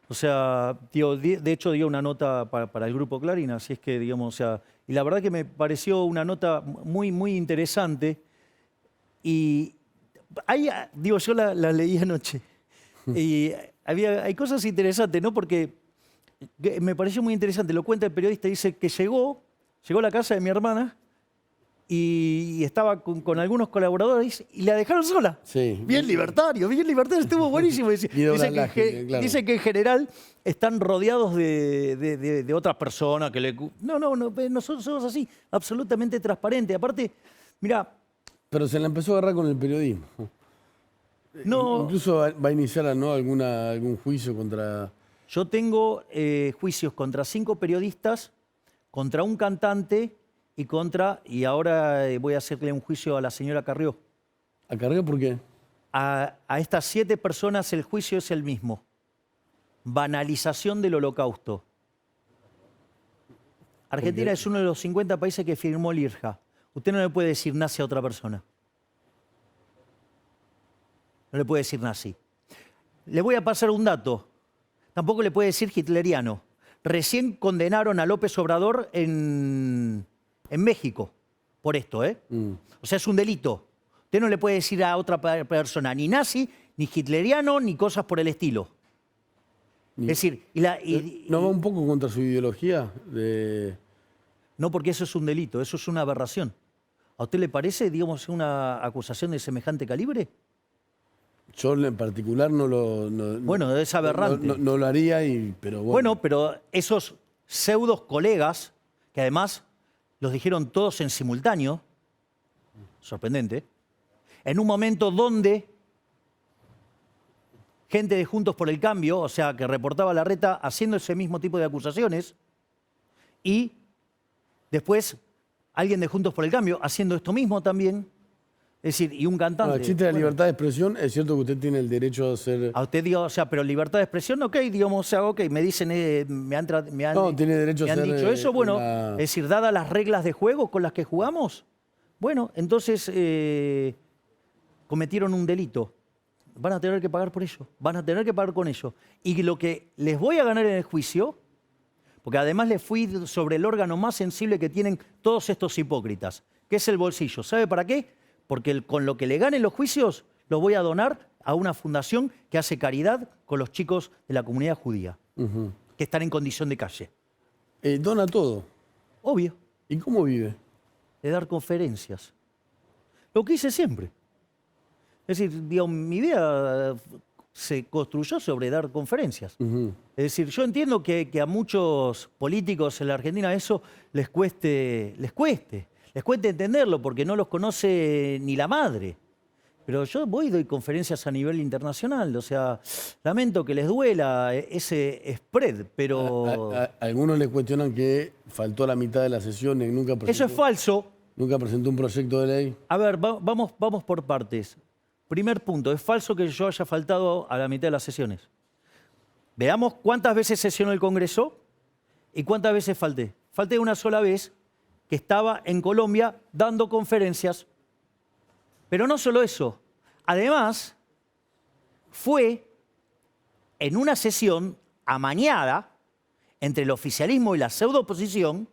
O sea, de hecho dio una nota para el Grupo Clarín, así es que, digamos, o sea, y la verdad que me pareció una nota muy, muy interesante. Y yo la leí anoche. Y hay cosas interesantes, ¿no? Porque me pareció muy interesante. Lo cuenta el periodista, dice que llegó a la casa de mi hermana y estaba con algunos colaboradores y la dejaron sola. Sí. Bien libertario, estuvo buenísimo. Dice que en general están rodeados de otras personas que le... No, nosotros somos así, absolutamente transparentes. Aparte, mirá... Pero se la empezó a agarrar con el periodismo. No. Incluso va a iniciar, ¿no? algún juicio contra... Yo tengo juicios contra 5 periodistas, contra un cantante y ahora voy a hacerle un juicio a la señora Carrió. ¿A cargar por qué? A estas 7 personas el juicio es el mismo. Banalización del holocausto. Argentina es uno de los 50 países que firmó el IRJA. Usted no le puede decir nazi a otra persona. No le puede decir nazi. Le voy a pasar un dato. Tampoco le puede decir hitleriano. Recién condenaron a López Obrador en México por esto, ¿eh? O sea, es un delito. Usted no le puede decir a otra persona ni nazi, ni hitleriano, ni cosas por el estilo. Es decir, ¿No va un poco contra su ideología? No, porque eso es un delito, eso es una aberración. ¿A usted le parece, digamos, una acusación de semejante calibre? Yo en particular no lo... Bueno, es aberrante. No lo haría, pero bueno. Bueno, pero esos pseudos colegas, que además los dijeron todos en simultáneo, sorprendente, en un momento donde gente de Juntos por el Cambio, o sea, que reportaba a Larreta haciendo ese mismo tipo de acusaciones, y después alguien de Juntos por el Cambio haciendo esto mismo también. Es decir, y un cantante. Bueno, existe la libertad de expresión, es cierto que usted tiene el derecho a hacer... A usted digo, o sea, pero libertad de expresión, ok, digamos, o sea, ok, me dicen, tiene derecho me a han hacer dicho eso, bueno, es decir, dadas las reglas de juego con las que jugamos, bueno, entonces cometieron un delito. Van a tener que pagar por ello, van a tener que pagar con ello. Y lo que les voy a ganar en el juicio, porque además les fui sobre el órgano más sensible que tienen todos estos hipócritas, que es el bolsillo. ¿Sabe para qué? Porque con lo que le ganen los juicios, los voy a donar a una fundación que hace caridad con los chicos de la comunidad judía, que están en condición de calle. Dona todo. Obvio. ¿Y cómo vive? De dar conferencias. Lo que hice siempre. Es decir, digamos, mi vida se construyó sobre dar conferencias. Es decir, yo entiendo que a muchos políticos en la Argentina eso les cueste entenderlo porque no los conoce ni la madre. Pero yo voy y doy conferencias a nivel internacional. O sea, lamento que les duela ese spread, pero... Algunos le cuestionan que faltó la mitad de la sesión y nunca presentó... Eso es falso. ¿Nunca presentó un proyecto de ley? A ver, vamos por partes. Primer punto, es falso que yo haya faltado a la mitad de las sesiones. Veamos cuántas veces sesionó el Congreso y cuántas veces falté. Falté una sola vez, que estaba en Colombia dando conferencias. Pero no solo eso. Además, fue en una sesión amañada entre el oficialismo y la pseudo-oposición,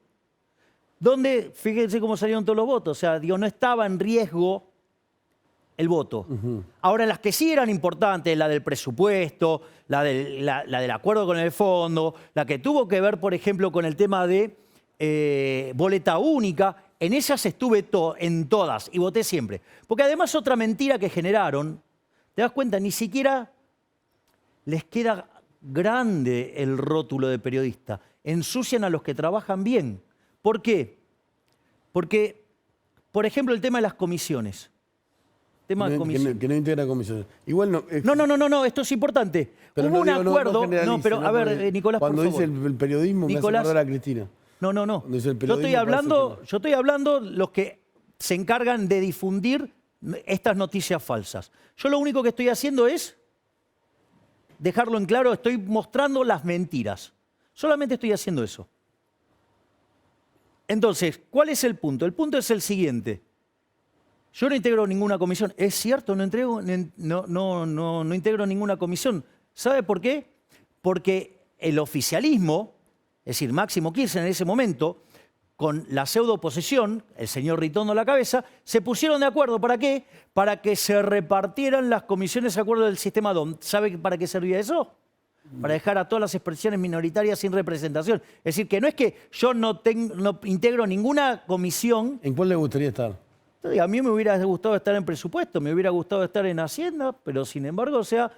donde, fíjense cómo salieron todos los votos, o sea, digo, no estaba en riesgo el voto. Ahora, las que sí eran importantes, la del presupuesto, la del acuerdo con el fondo, la que tuvo que ver, por ejemplo, con el tema de boleta única, en esas estuve en todas y voté siempre. Porque además otra mentira que generaron, te das cuenta, ni siquiera les queda grande el rótulo de periodista. Ensucian a los que trabajan bien. ¿Por qué? Porque, por ejemplo, el tema de las comisiones. Que no integra comisiones. Igual no... No, esto es importante. Pero hubo un acuerdo... No, pero a ver, Nicolás, por favor. Cuando dice el periodismo, Nicolás, me hace acordar a Cristina. No. Yo estoy hablando los que se encargan de difundir estas noticias falsas. Yo lo único que estoy haciendo es dejarlo en claro, estoy mostrando las mentiras. Solamente estoy haciendo eso. Entonces, ¿cuál es el punto? El punto es el siguiente. Yo no integro ninguna comisión. Es cierto, no integro ninguna comisión. ¿Sabe por qué? Porque el oficialismo, es decir, Máximo Kirchner en ese momento, con la pseudo-oposición, el señor Ritondo a la cabeza, se pusieron de acuerdo. ¿Para qué? Para que se repartieran las comisiones de acuerdo del sistema DOM. ¿Sabe para qué servía eso? Para dejar a todas las expresiones minoritarias sin representación. Es decir, que no es que yo no integro ninguna comisión. ¿En cuál le gustaría estar? A mí me hubiera gustado estar en presupuesto, me hubiera gustado estar en Hacienda, pero sin embargo, o sea,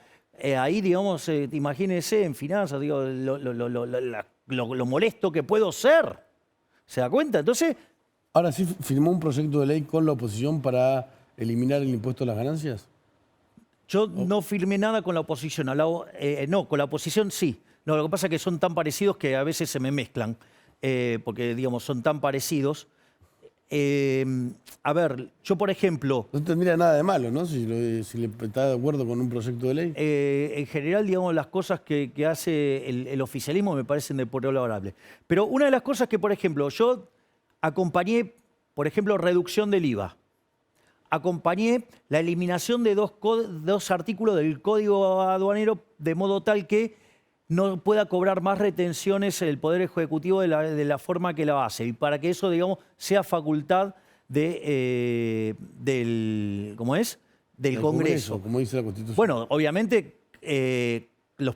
ahí, digamos, imagínese en finanzas, digo, lo molesto que puedo ser. ¿Se da cuenta? Entonces... Ahora sí firmó un proyecto de ley con la oposición para eliminar el impuesto a las ganancias. Yo no firmé nada con la oposición. No, con la oposición sí. No, lo que pasa es que son tan parecidos que a veces se me mezclan, porque, digamos, son tan parecidos. A ver, yo por ejemplo, No tendría nada de malo, ¿no? Si le está de acuerdo con un proyecto de ley. en general, digamos, las cosas que hace el oficialismo me parecen de por honorable. Pero una de las cosas que, por ejemplo, yo acompañé, por ejemplo, reducción del IVA. Acompañé la eliminación de dos artículos del Código Aduanero de modo tal que no pueda cobrar más retenciones el Poder Ejecutivo de la forma que la hace. Y para que eso, digamos, sea facultad del ¿cómo es? Del Congreso. Como dice la Constitución. Bueno, obviamente los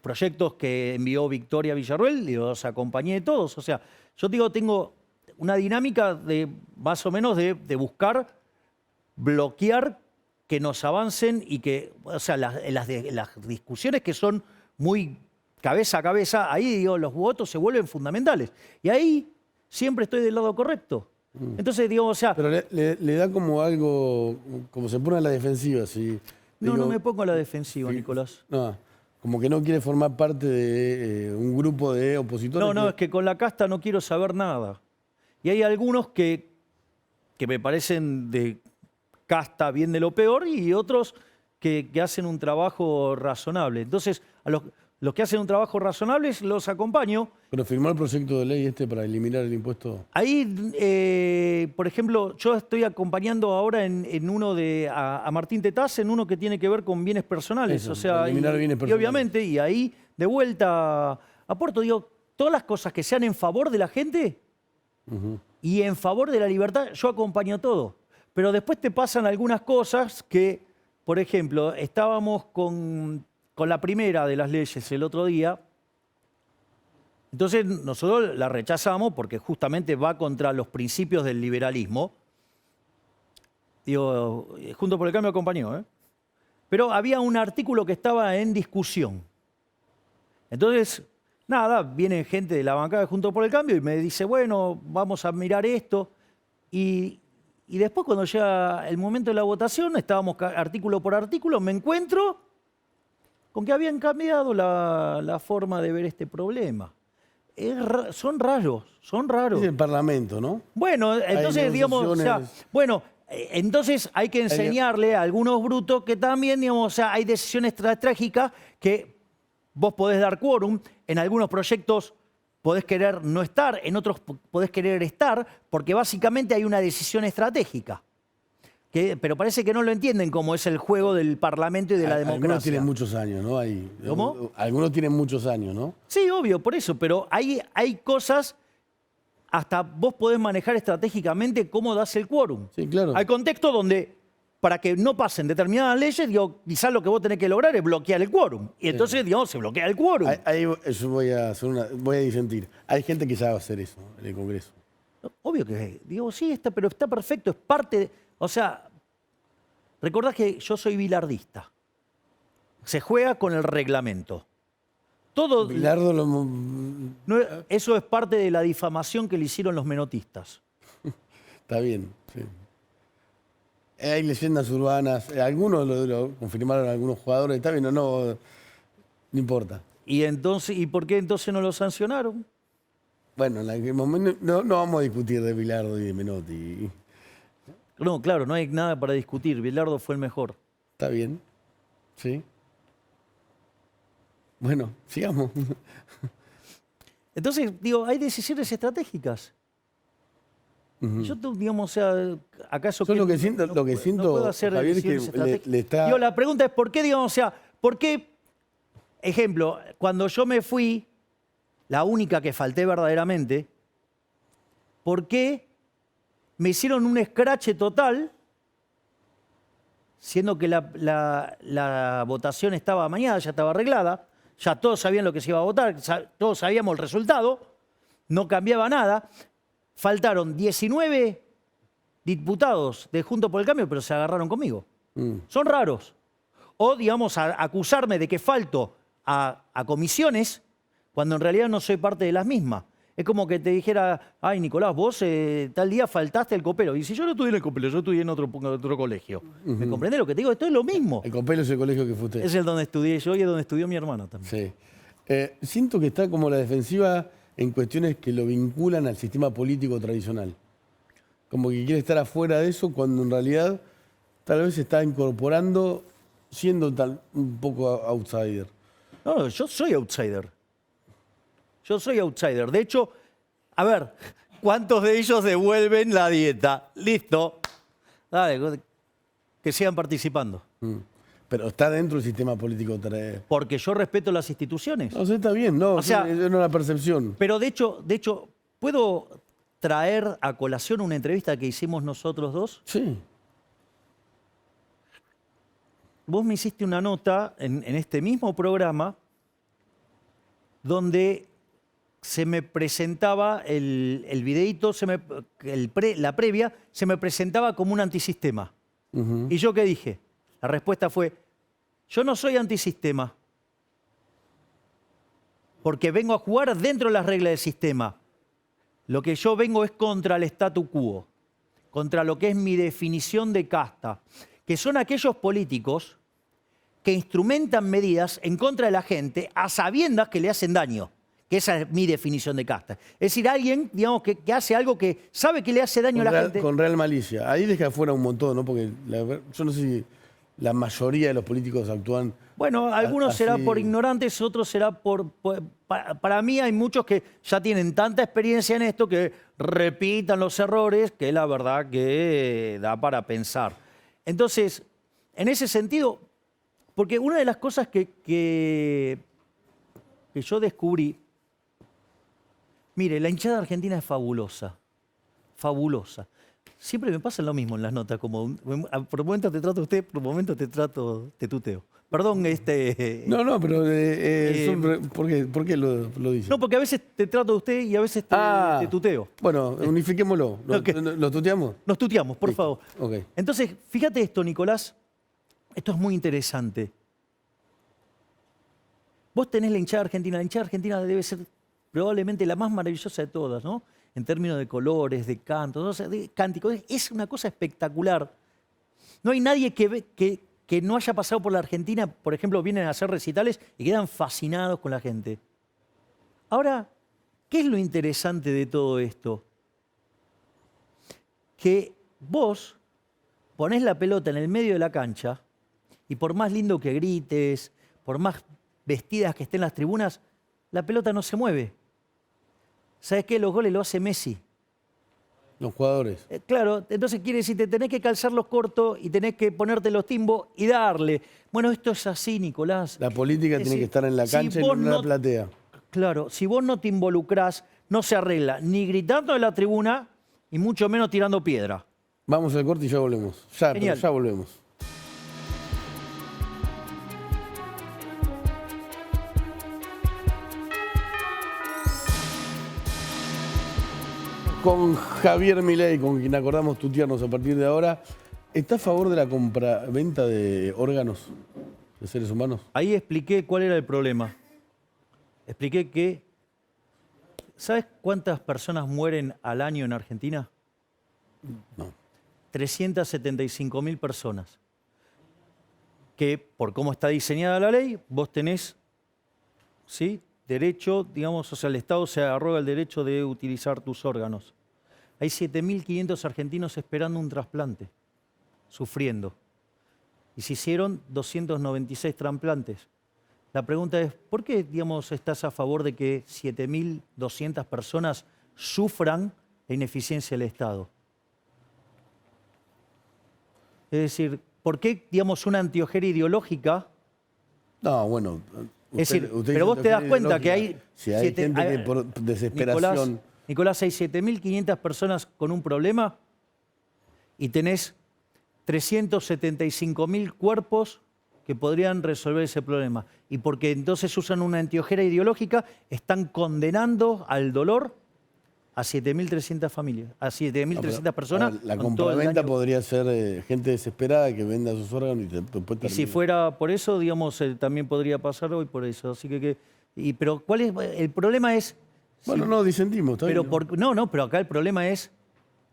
proyectos que envió Victoria Villarruel los acompañé todos. O sea, yo digo, tengo una dinámica de más o menos de buscar bloquear que nos avancen y que, o sea, las discusiones que son muy cabeza a cabeza, ahí digo, los votos se vuelven fundamentales. Y ahí siempre estoy del lado correcto. Entonces, digo, o sea... Pero le da como algo, como se pone a la defensiva, ¿sí? No, Digo, no me pongo a la defensiva, sí, Nicolás. No, como que no quiere formar parte de un grupo de opositores. No, es que con la casta no quiero saber nada. Y hay algunos que me parecen de casta bien de lo peor y otros que hacen un trabajo razonable. Entonces, a los que hacen un trabajo razonable los acompaño. Pero firmó el proyecto de ley para eliminar el impuesto. Ahí, por ejemplo, yo estoy acompañando ahora en uno a Martín Tetaz, en uno que tiene que ver con bienes personales. Eso, o sea, eliminar bienes y personales. obviamente, y ahí de vuelta aporto, digo, todas las cosas que sean en favor de la gente y en favor de la libertad, yo acompaño todo. Pero después te pasan algunas cosas que, por ejemplo, estábamos con la primera de las leyes el otro día. Entonces nosotros la rechazamos porque justamente va contra los principios del liberalismo. Digo, Juntos por el Cambio acompañó, ¿eh? Pero había un artículo que estaba en discusión. Entonces, nada, viene gente de la bancada de Juntos por el Cambio y me dice, bueno, vamos a mirar esto. Y después cuando llega el momento de la votación, estábamos artículo por artículo, me encuentro con que habían cambiado la forma de ver este problema. Son raros. Es el Parlamento, ¿no? Bueno, entonces, digamos, o sea, bueno, entonces hay que enseñarle a algunos brutos que también, digamos, o sea, hay decisiones estratégicas que vos podés dar quórum, en algunos proyectos podés querer no estar, en otros podés querer estar, porque básicamente hay una decisión estratégica. Pero parece que no lo entienden como es el juego del Parlamento y de la democracia. Algunos tienen muchos años, ¿no? ¿Cómo? Algunos tienen muchos años, ¿no? Sí, obvio, por eso, pero hay cosas, hasta vos podés manejar estratégicamente cómo das el quórum. Sí, claro. Hay contextos donde, para que no pasen determinadas leyes, digo, quizás lo que vos tenés que lograr es bloquear el quórum. Y entonces, digamos, se bloquea el quórum. Ahí yo voy a disentir. Hay gente que sabe hacer eso en el Congreso. Obvio que, digo, sí, pero está perfecto, es parte de... O sea, recordad que yo soy bilardista. Se juega con el reglamento. Todo... Bilardo eso es parte de la difamación que le hicieron los menotistas. Está bien, sí. Hay leyendas urbanas, algunos lo confirmaron algunos jugadores, está bien, no importa. ¿Y por qué entonces no lo sancionaron? Bueno, en aquel momento no vamos a discutir de Bilardo y de Menotti. No, claro, no hay nada para discutir. Bilardo fue el mejor. Está bien, sí. Bueno, sigamos. Entonces, digo, hay decisiones estratégicas. Yo, digamos, o sea, ¿acaso Yo lo que siento, no puedo hacer Javier, decisiones que estratégicas? le está... Digo, la pregunta es, ¿por qué, digamos, o sea, por qué, ejemplo, cuando yo me fui, la única que falté verdaderamente, ¿por qué me hicieron un escrache total, siendo que la votación estaba mañana, ya estaba arreglada, ya todos sabían lo que se iba a votar, todos sabíamos el resultado, no cambiaba nada? Faltaron 19 diputados de Juntos por el Cambio, pero se agarraron conmigo. Son raros. O, digamos, acusarme de que falto a comisiones cuando en realidad no soy parte de las mismas. Es como que te dijera, ay, Nicolás, vos tal día faltaste el Copelo. Y si yo no estudié en el Copelo, yo estudié en otro colegio. ¿Me comprendés lo que te digo? Esto es lo mismo. El Copelo es el colegio que fue usted. Es el donde estudié yo y es donde estudió mi hermana también. Sí. Siento que está como la defensiva en cuestiones que lo vinculan al sistema político tradicional. como que quiere estar afuera de eso cuando en realidad tal vez se está incorporando siendo un poco outsider. No, yo soy outsider. Yo soy outsider. De hecho, a ver, ¿cuántos de ellos devuelven la dieta? Listo. Dale, que sigan participando. Pero está dentro del sistema político. Porque yo respeto las instituciones. No sé, está bien, no, O sea, es una percepción. Pero de hecho, ¿puedo traer a colación una entrevista que hicimos nosotros dos? Sí. Vos me hiciste una nota en este mismo programa donde se me presentaba el videíto, la previa, se me presentaba como un antisistema. ¿Y yo qué dije? La respuesta fue, yo no soy antisistema, porque vengo a jugar dentro de las reglas del sistema. Lo que yo vengo es contra el statu quo, contra lo que es mi definición de casta, que son aquellos políticos que instrumentan medidas en contra de la gente a sabiendas que le hacen daño. Que esa es mi definición de casta. Es decir, alguien, digamos, que hace algo que sabe que le hace daño a la gente. Con real malicia. Ahí deja afuera un montón, ¿no? Porque yo no sé si la mayoría de los políticos actúan. Bueno, algunos así. será por ignorantes, otros será para mí hay muchos que ya tienen tanta experiencia en esto que repitan los errores, que la verdad que da para pensar. Entonces, en ese sentido, porque una de las cosas que yo descubrí, mire, la hinchada argentina es fabulosa, fabulosa. Siempre me pasa lo mismo en las notas, como por momentos te trato a usted, por momentos te tuteo. Perdón, No, pero ¿por qué lo dice? No, porque a veces te trato a usted y a veces te tuteo. Bueno, unifiquémoslo. ¿Lo tuteamos? Nos tuteamos, por favor. Okay. Entonces, fíjate esto, Nicolás. Esto es muy interesante. Vos tenés la hinchada argentina. La hinchada argentina debe ser probablemente la más maravillosa de todas, ¿no? En términos de colores, de cantos, o sea, de cánticos. Es una cosa espectacular. No hay nadie que no haya pasado por la Argentina, por ejemplo, vienen a hacer recitales y quedan fascinados con la gente. Ahora, ¿qué es lo interesante de todo esto? Que vos ponés la pelota en el medio de la cancha y por más lindo que grites, por más vestidas que estén las tribunas, la pelota no se mueve. ¿Sabes qué? Los goles lo hace Messi. Los jugadores. Claro, entonces quiere decir, te tenés que calzar los cortos y tenés que ponerte los timbos y darle. Bueno, esto es así, Nicolás. La política tiene que estar en la cancha y no en la platea. Claro, si vos no te involucrás, no se arregla ni gritando de la tribuna y mucho menos tirando piedra. Vamos al corte y ya volvemos. Pero ya volvemos. Con Javier Milei, con quien acordamos tutearnos a partir de ahora, ¿está a favor de la compra-venta de órganos de seres humanos? Ahí expliqué cuál era el problema. Expliqué que, ¿sabes cuántas personas mueren al año en Argentina? No. 375.000 personas. Que, por cómo está diseñada la ley, vos tenés, ¿sí?, derecho, digamos, o sea, el Estado se arroga el derecho de utilizar tus órganos. Hay 7.500 argentinos esperando un trasplante, sufriendo. Y se hicieron 296 trasplantes. La pregunta es, ¿por qué, digamos, estás a favor de que 7.200 personas sufran la ineficiencia del Estado? Es decir, ¿por qué, digamos, una antiojería ideológica? No, bueno... Usted pero vos te das cuenta que hay... Si hay gente que por desesperación... Nicolás, hay 7.500 personas con un problema y tenés 375.000 cuerpos que podrían resolver ese problema. Y porque entonces usan una antiojería ideológica, están condenando al dolor a 7.300 familias, a 7.300 personas. La compraventa podría ser gente desesperada que venda sus órganos y después y si fuera por eso, digamos, también podría pasar hoy por eso. Así pero ¿cuál es el problema? Es bueno, no disentimos, está pero bien. Pero acá el problema es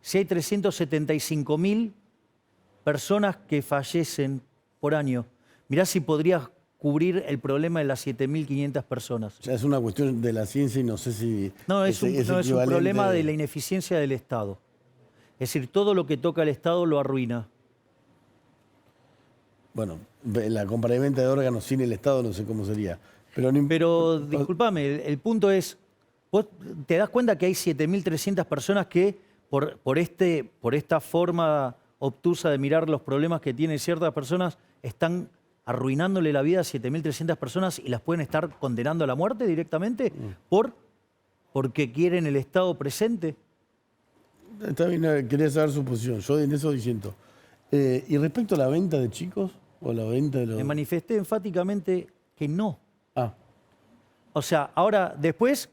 si hay 375.000 personas que fallecen por año. Mirá si podrías cubrir el problema de las 7.500 personas. O sea, es una cuestión de la ciencia y no sé si... No, es un problema de la ineficiencia del Estado. Es decir, todo lo que toca el Estado lo arruina. Bueno, la compraventa de órganos sin el Estado no sé cómo sería. Pero Discúlpame, el punto es, vos te das cuenta que hay 7.300 personas que por esta forma obtusa de mirar los problemas que tienen ciertas personas, están arruinándole la vida a 7.300 personas y las pueden estar condenando a la muerte directamente porque quieren el Estado presente. Está bien, quería saber su posición. Yo en eso diciendo. ¿Y respecto a la venta de chicos? ¿O la venta de los... Me manifesté enfáticamente que no. Ah. O sea, ahora, después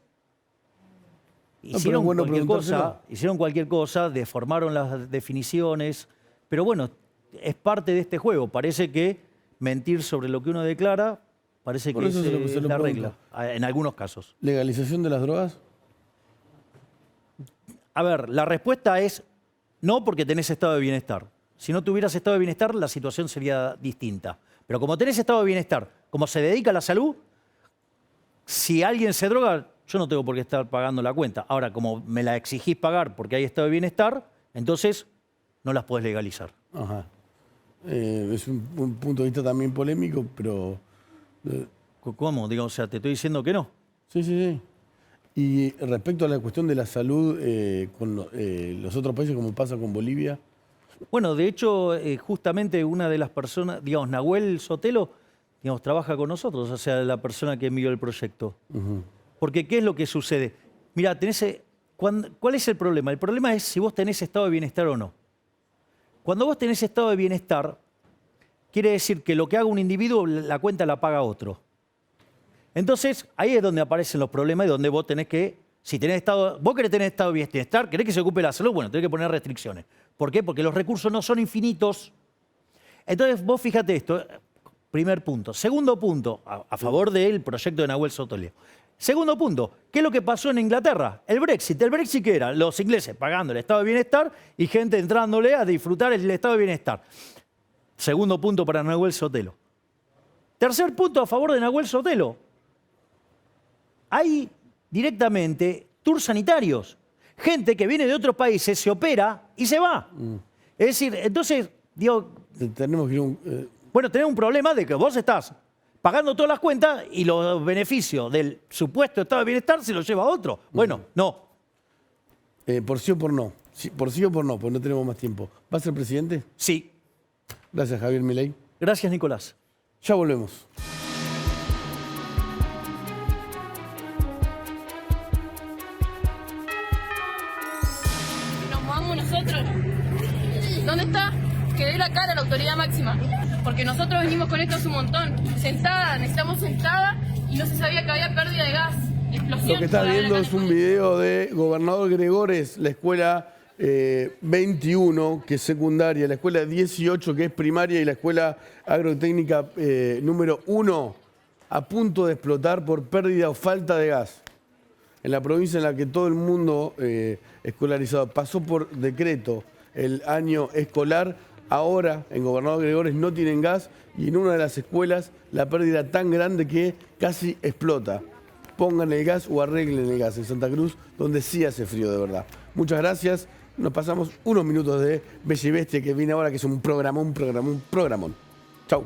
hicieron cualquier cosa, deformaron las definiciones, pero bueno, es parte de este juego. Parece que mentir sobre lo que uno declara, parece que es la regla, en algunos casos. ¿Legalización de las drogas? A ver, la respuesta es no, porque tenés estado de bienestar. Si no tuvieras estado de bienestar, la situación sería distinta. Pero como tenés estado de bienestar, como se dedica a la salud, si alguien se droga, yo no tengo por qué estar pagando la cuenta. Ahora, como me la exigís pagar porque hay estado de bienestar, entonces no las podés legalizar. Ajá. Es un punto de vista también polémico, pero... ¿Cómo? Digo, o sea, te estoy diciendo que no. Sí. Y respecto a la cuestión de la salud con los otros países, como pasa con Bolivia... Bueno, de hecho, justamente una de las personas, digamos, Nahuel Sotelo, digamos, trabaja con nosotros, o sea, la persona que envió el proyecto. Porque, ¿qué es lo que sucede? Mira, ¿cuál es el problema? El problema es si vos tenés estado de bienestar o no. Cuando vos tenés estado de bienestar, quiere decir que lo que haga un individuo, la cuenta la paga otro. Entonces, ahí es donde aparecen los problemas y donde vos tenés que, vos querés tener estado de bienestar, querés que se ocupe la salud, bueno, tenés que poner restricciones. ¿Por qué? Porque los recursos no son infinitos. Entonces, vos fíjate esto, primer punto. Segundo punto, a favor del proyecto de Nahuel Sotelo. Segundo punto, ¿qué es lo que pasó en Inglaterra? El Brexit. ¿El Brexit qué era? Los ingleses pagando el estado de bienestar y gente entrándole a disfrutar el estado de bienestar. Segundo punto para Nahuel Sotelo. Tercer punto a favor de Nahuel Sotelo. Hay directamente tours sanitarios. Gente que viene de otros países, se opera y se va. Es decir, entonces, digo... Tenemos que Bueno, tenés un problema de que vos estás pagando todas las cuentas y los beneficios del supuesto estado de bienestar se los lleva a otro. Bueno, no. ¿Por sí o por no? Por sí o por no, porque no tenemos más tiempo. ¿Va a ser presidente? Sí. Gracias, Javier Milei. Gracias, Nicolás. Ya volvemos. Nos movamos nosotros. ¿Dónde está? Que dé la cara a la autoridad máxima. Porque nosotros venimos con esto hace un montón. Sentada, necesitamos sentada y no se sabía que había pérdida de gas. Explosión. Lo que estás viendo es un video de Gobernador Gregores, la escuela 21, que es secundaria, la escuela 18, que es primaria, y la escuela agrotécnica número 1, a punto de explotar por pérdida o falta de gas. En la provincia en la que todo el mundo escolarizado pasó por decreto el año escolar, ahora en Gobernador Gregores no tienen gas y en una de las escuelas la pérdida era tan grande que casi explota. Pongan el gas o arreglen el gas en Santa Cruz, donde sí hace frío de verdad. Muchas gracias. Nos pasamos unos minutos de Bella y Bestia que viene ahora, que es un programón. Chau.